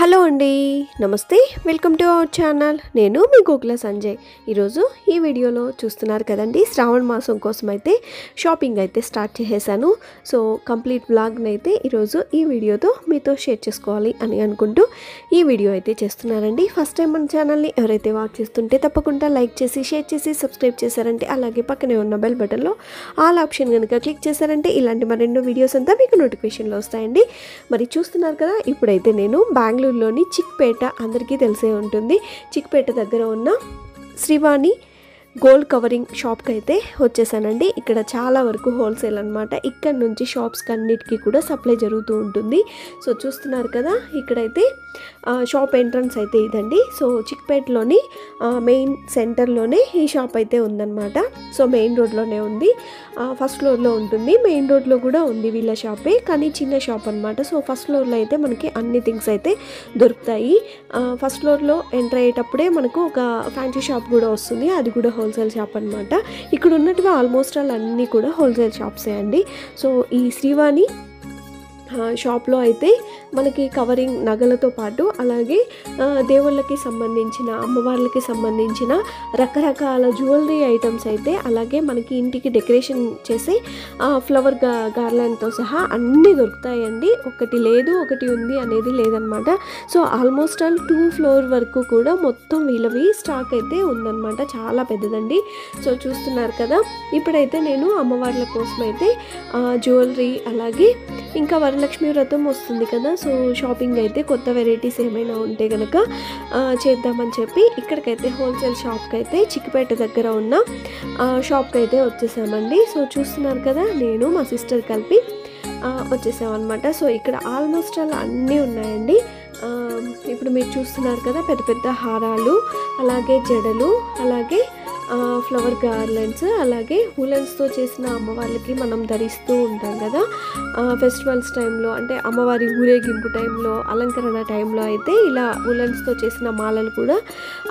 Hello అండి, నమస్తే. Welcome to our channel. నేను మీ గోకుల సంజయ్. ఈరోజు ఈ వీడియోలో చూస్తున్నారు కదండి, శ్రావణ మాసం కోసం అయితే షాపింగ్ అయితే స్టార్ట్ చేసేసాను. సో కంప్లీట్ వ్లాగ్ని అయితే ఈరోజు ఈ వీడియోతో మీతో షేర్ చేసుకోవాలి అని అనుకుంటూ ఈ వీడియో అయితే చేస్తున్నానండి. ఫస్ట్ టైం మన ఛానల్ని ఎవరైతే వాచ్ చేస్తుంటే తప్పకుండా లైక్ చేసి, షేర్ చేసి, సబ్స్క్రైబ్ చేశారంటే, అలాగే పక్కనే ఉన్న బెల్ బటన్లో ఆల్ ఆప్షన్ కనుక క్లిక్ చేశారంటే ఇలాంటి మరెన్నో వీడియోస్ అంతా మీకు నోటిఫికేషన్లో వస్తాయండి. మరి చూస్తున్నారు కదా, ఇప్పుడైతే నేను బెంగళూరులోని చిక్పేట, అందరికీ తెలిసే ఉంటుంది, చిక్పేట దగ్గర ఉన్న శ్రీవాణి గోల్డ్ కవరింగ్ షాప్కి అయితే వచ్చేసానండి. ఇక్కడ చాలా వరకు హోల్సేల్ అనమాట. ఇక్కడ నుంచి షాప్స్కి అన్నిటికీ కూడా సప్లై జరుగుతూ ఉంటుంది. సో చూస్తున్నారు కదా, ఇక్కడైతే షాప్ ఎంట్రన్స్ అయితే ఇదండి. సో చిక్పేటలోని మెయిన్ సెంటర్లోనే ఈ షాప్ అయితే ఉందన్నమాట. సో మెయిన్ రోడ్లోనే ఉంది, ఫస్ట్ ఫ్లోర్లో ఉంటుంది. మెయిన్ రోడ్లో కూడా ఉంది వీళ్ళ షాపే, కానీ చిన్న షాప్ అనమాట. సో ఫస్ట్ ఫ్లోర్లో అయితే మనకి అన్ని థింగ్స్ అయితే దొరుకుతాయి. ఫస్ట్ ఫ్లోర్లో ఎంటర్ అయ్యేటప్పుడే మనకు ఒక ఫ్యాన్సీ షాప్ కూడా వస్తుంది, అది కూడా హోల్సేల్ షాప్ అనమాట. ఇక్కడ ఉన్నట్టుగా ఆల్మోస్ట్ అన్నీ కూడా హోల్సేల్ షాప్సే అండి. సో ఈ శ్రీవాణి షాప్లో అయితే మనకి కవరింగ్ నగలతో పాటు అలాగే దేవుళ్ళకి సంబంధించిన, అమ్మవార్లకి సంబంధించిన రకరకాల జ్యువెలరీ ఐటమ్స్ అయితే, అలాగే మనకి ఇంటికి డెకరేషన్ చేసే ఫ్లవర్ గార్లాండ్తో సహా అన్నీ దొరుకుతాయండి. ఒకటి లేదు, ఒకటి ఉంది అనేది లేదనమాట. సో ఆల్మోస్ట్ 2 ఫ్లోర్ వరకు కూడా మొత్తం వీళ్ళవి స్టాక్ అయితే ఉందన్నమాట. చాలా పెద్దదండి. సో చూస్తున్నారు కదా, ఇప్పుడైతే నేను అమ్మవార్ల కోసం అయితే జ్యువెలరీ, అలాగే ఇంకా వరలక్ష్మి వ్రతం వస్తుంది కదా, సో షాపింగ్ అయితే కొత్త వెరైటీస్ ఏమైనా ఉంటే కనుక చేద్దామని చెప్పి ఇక్కడికైతే హోల్సేల్ షాప్కి అయితే చిక్కిపేట దగ్గర ఉన్న షాప్కి అయితే వచ్చేసామండి. సో చూస్తున్నారు కదా, నేను మా సిస్టర్ కలిపి వచ్చేసామన్నమాట. సో ఇక్కడ ఆల్మోస్ట్ అన్నీ ఉన్నాయండి. ఇప్పుడు మీరు చూస్తున్నారు కదా, పెద్ద పెద్ద హారాలు, అలాగే జడలు, అలాగే ఫ్లవర్ గార్లెండ్స్, అలాగే ఉలెన్స్తో చేసిన అమ్మవార్లకి మనం ధరిస్తూ ఉంటాం కదా ఫెస్టివల్స్ టైంలో, అంటే అమ్మవారి ఊరేగింపు టైంలో, అలంకరణ టైంలో అయితే ఇలా ఉలెన్స్తో చేసిన మాలలు కూడా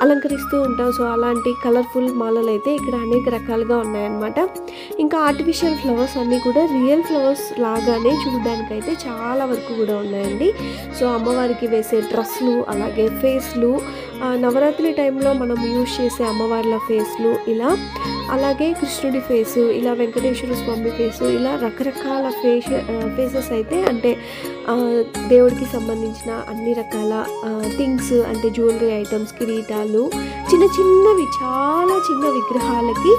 అలంకరిస్తూ ఉంటాం. సో అలాంటి కలర్ఫుల్ మాలలు అయితే ఇక్కడ అనేక రకాలుగా ఉన్నాయన్నమాట. ఇంకా ఆర్టిఫిషియల్ ఫ్లవర్స్ అన్నీ కూడా రియల్ ఫ్లవర్స్ లాగానే చూడడానికైతే చాలా వరకు కూడా ఉన్నాయండి. సో అమ్మవారికి వేసే డ్రెస్లు, అలాగే ఫేస్లు, నవరాత్రి టైంలో మనం యూజ్ చేసే అమ్మవార్ల ఫేస్లు ఇలా, అలాగే కృష్ణుడి ఫేసు, ఇలా వెంకటేశ్వర స్వామి ఫేసు, ఇలా రకరకాల ఫేసెస్ అయితే, అంటే దేవుడికి సంబంధించిన అన్ని రకాల థింగ్స్, అంటే జ్యువెలరీ ఐటమ్స్, కిరీటాలు, చిన్న చిన్నవి, చాలా చిన్న విగ్రహాలకి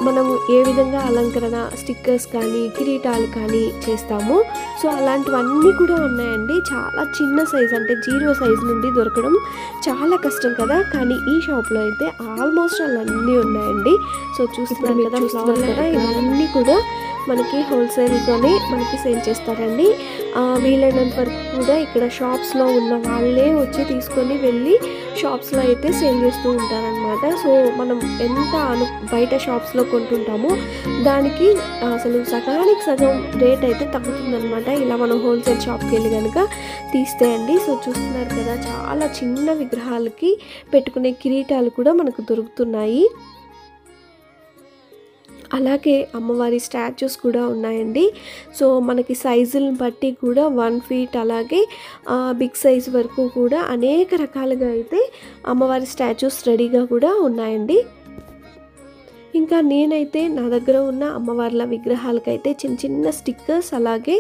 మనము ఏ విధంగా అలంకరణ, స్టిక్కర్స్ కానీ కిరీటాలు కానీ చేస్తాము. సో అలాంటివన్నీ కూడా ఉన్నాయండి. చాలా చిన్న సైజ్, అంటే 0 సైజ్ నుండి దొరకడం చాలా కష్టం కదా, కానీ ఈ షాప్లో అయితే ఆల్మోస్ట్ అన్నీ ఉన్నాయండి. సో చూస్తున్నారు కదా, ఫ్లవర్ కదా, ఇవన్నీ కూడా మనకి హోల్సేల్గానే మనకి సేల్ చేస్తారండి. వీలైనంత వరకు కూడా ఇక్కడ షాప్స్లో ఉన్న వాళ్ళే వచ్చి తీసుకొని వెళ్ళి షాప్స్లో అయితే సేల్ చేస్తూ ఉంటారనమాట. సో మనం ఎంత బయట షాప్స్లో కొంటుంటామో దానికి అసలు సగానికి సగం రేట్ అయితే తగ్గుతుందనమాట, ఇలా మనం హోల్సేల్ షాప్కి వెళ్ళి కనుక తీస్తే అండి. సో చూస్తున్నారు కదా, చాలా చిన్న విగ్రహాలకి పెట్టుకునే కిరీటాలు కూడా మనకు దొరుకుతున్నాయి. అలాగే అమ్మవారి స్టాచ్యూస్ కూడా ఉన్నాయండి. సో మనకి సైజులను బట్టి కూడా 1 ఫీట్, అలాగే బిగ్ సైజ్ వరకు కూడా అనేక రకాలుగా అయితే అమ్మవారి స్టాచ్యూస్ రెడీగా కూడా ఉన్నాయండి. ఇంకా నేనైతే నా దగ్గర ఉన్న అమ్మవార్ల విగ్రహాలకైతే చిన్న చిన్న స్టిక్కర్స్, అలాగే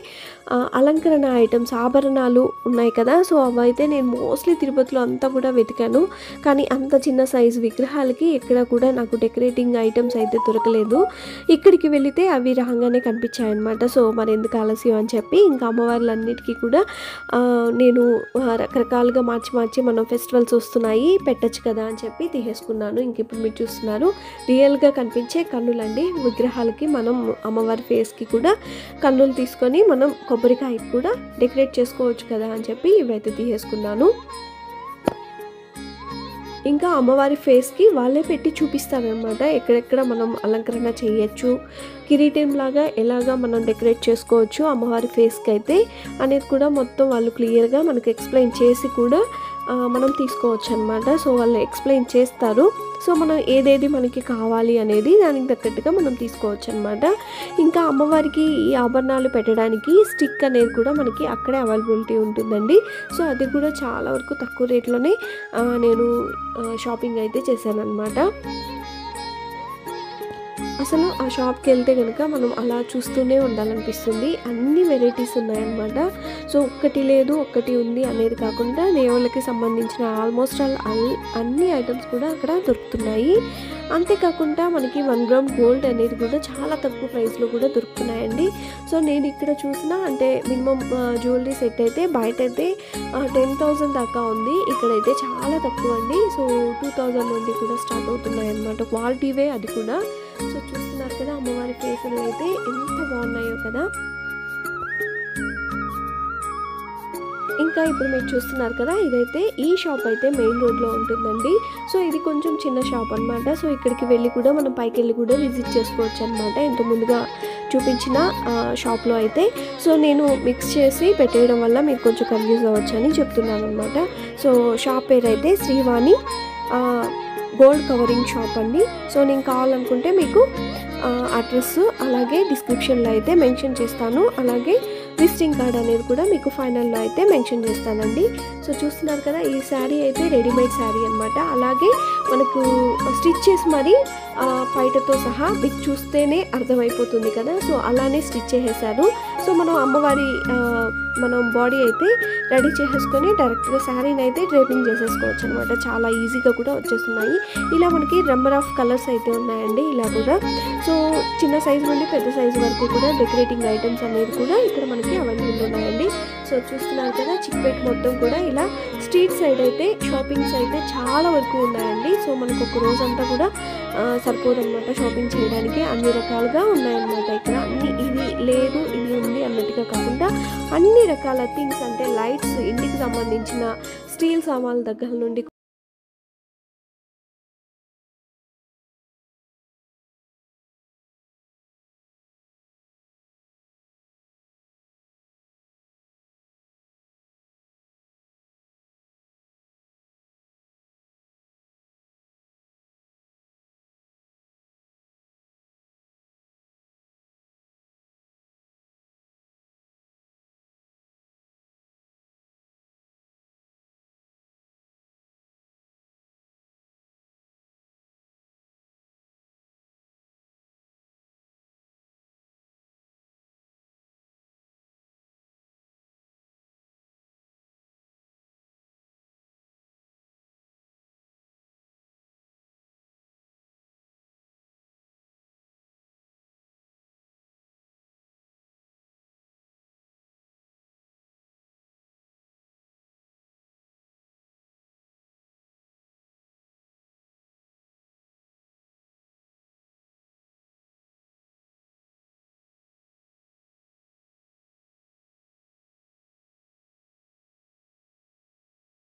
అలంకరణ ఐటమ్స్, ఆభరణాలు ఉన్నాయి కదా, సో అవైతే నేను మోస్ట్లీ తిరుపతిలో అంతా కూడా వెతికాను, కానీ అంత చిన్న సైజు విగ్రహాలకి ఎక్కడ కూడా నాకు డెకరేటింగ్ ఐటమ్స్ అయితే దొరకలేదు. ఇక్కడికి వెళితే అవి రాగానే కనిపించాయన్నమాట. సో మరి ఎందుకు ఆలస్యం అని చెప్పి ఇంకా అమ్మవార్లన్నిటికీ కూడా నేను రకరకాలుగా మార్చి మనం ఫెస్టివల్స్ వస్తున్నాయి పెట్టచ్చు కదా అని చెప్పి తీసేసుకున్నాను. ఇంక ఇప్పుడు మీరు చూస్తున్నారు, రియల్గా కనిపించే కన్నులండి విగ్రహాలకి. మనం అమ్మవారి ఫేస్కి కూడా కన్నులు తీసుకొని మనం కొబ్బరికాయ కూడా డెకరేట్ చేసుకోవచ్చు కదా అని చెప్పి ఇవైతే తీసేసుకున్నాను. ఇంకా అమ్మవారి ఫేస్కి వాళ్ళే పెట్టి చూపిస్తారనమాట, ఎక్కడెక్కడ మనం అలంకరణ చేయొచ్చు, కిరీటం లాగా ఎలాగా మనం డెకరేట్ చేసుకోవచ్చు అమ్మవారి ఫేస్కి అయితే అనేది కూడా మొత్తం వాళ్ళు క్లియర్గా మనకు ఎక్స్ప్లెయిన్ చేసి కూడా మనం తీసుకోవచ్చు అనమాట. సో వాళ్ళు ఎక్స్ప్లెయిన్ చేస్తారు. సో మనం ఏదేది మనకి కావాలి అనేది దానికి తగ్గట్టుగా మనం తీసుకోవచ్చు అనమాట. ఇంకా అమ్మవారికి ఈ ఆభరణాలు పెట్టడానికి స్టిక్ అనేది కూడా మనకి అక్కడే అవైలబిలిటీ ఉంటుందండి. సో అది కూడా చాలా వరకు తక్కువ రేట్లోనే నేను షాపింగ్ అయితే చేశాను అనమాట. అసలు ఆ షాప్కి వెళ్తే కనుక మనం అలా చూస్తూనే ఉండాలనిపిస్తుంది. అన్ని వెరైటీస్ ఉన్నాయన్నమాట. సో ఒక్కటి లేదు ఒక్కటి ఉంది అనేది కాకుండా దేవుళ్ళకి సంబంధించిన ఆల్మోస్ట్ అన్ని ఐటమ్స్ కూడా అక్కడ దొరుకుతున్నాయి. అంతేకాకుండా మనకి 1 గ్రామ్ గోల్డ్ అనేది కూడా చాలా తక్కువ ప్రైస్లో కూడా దొరుకుతున్నాయండి. సో నేను ఇక్కడ చూసిన అంటే మినిమం జ్యువెలరీ సెట్ అయితే బయట అయితే 10,000 దాకా ఉంది. ఇక్కడైతే చాలా తక్కువ అండి. సో 2,000 నుండి కూడా స్టార్ట్ అవుతున్నాయి అన్నమాట. క్వాలిటీవే అది కూడా. సో చూస్తున్నారు కదా అమ్మవారి ఫేసులు అయితే ఎంత బాగున్నాయో కదా. ఇంకా ఇప్పుడు మీరు చూస్తున్నారు కదా ఇదైతే ఈ షాప్ అయితే మెయిన్ రోడ్లో ఉంటుందండి. సో ఇది కొంచెం చిన్న షాప్ అనమాట. సో ఇక్కడికి వెళ్ళి కూడా మనం పైకి వెళ్ళి కూడా విజిట్ చేసుకోవచ్చు అనమాట. ఇంత ముందుగా చూపించిన షాప్లో అయితే. సో నేను మిక్స్ చేసి పెట్టేయడం వల్ల మీరు కొంచెం కన్ఫ్యూజ్ అవ్వచ్చు అని చెప్తున్నాను అనమాట. సో షాప్ పేరు అయితే శ్రీవాణి గోల్డ్ కవరింగ్ షాప్ అండి. సో నేను కావాలనుకుంటే మీకు అడ్రస్ అలాగే డిస్క్రిప్షన్లో అయితే మెన్షన్ చేస్తాను. అలాగే విజిటింగ్ కార్డ్ అనేది కూడా మీకు ఫైనల్లో అయితే మెన్షన్ చేస్తానండి. సో చూస్తున్నారు కదా ఈ శారీ అయితే రెడీమేడ్ శారీ అనమాట. అలాగే మనకు స్టిచ్ చేసి మరి పైటతో సహా మీకు చూస్తేనే అర్థమైపోతుంది కదా. సో అలానే స్టిచ్ చేసేసారు. సో మనం అమ్మవారి మనం బాడీ అయితే రెడీ చేసేసుకొని డైరెక్ట్గా శారీని అయితే డ్రేపింగ్ చేసేసుకోవచ్చు అనమాట. చాలా ఈజీగా కూడా వచ్చేస్తున్నాయి. ఇలా మనకి నెంబర్ ఆఫ్ కలర్స్ అయితే ఉన్నాయండి ఇలా కూడా. సో చిన్న సైజు నుండి పెద్ద సైజు వరకు కూడా డెకరేటింగ్ ఐటమ్స్ అనేది కూడా ఇక్కడ మనకి అవైలబుల్ ఉన్నాయండి. సో చూస్తున్నారు కదా చిక్పేట్ మొత్తం కూడా ఇలా స్ట్రీట్ సైడ్ అయితే షాపింగ్స్ అయితే చాలా వరకు ఉన్నాయండి. సో మనకు ఒక రోజంతా కూడా సరిపోదన్నమాట షాపింగ్ చేయడానికి. అన్ని రకాలుగా ఉన్నాయన్నమాట ఇక్కడ. అన్ని ఇది లేదు ఇది ఉంది అన్నట్టుగా కాకుండా అన్ని రకాల థింగ్స్ అంటే లైట్స్, ఇంటికి సంబంధించిన స్టీల్ సామాన్ల దగ్గర నుండి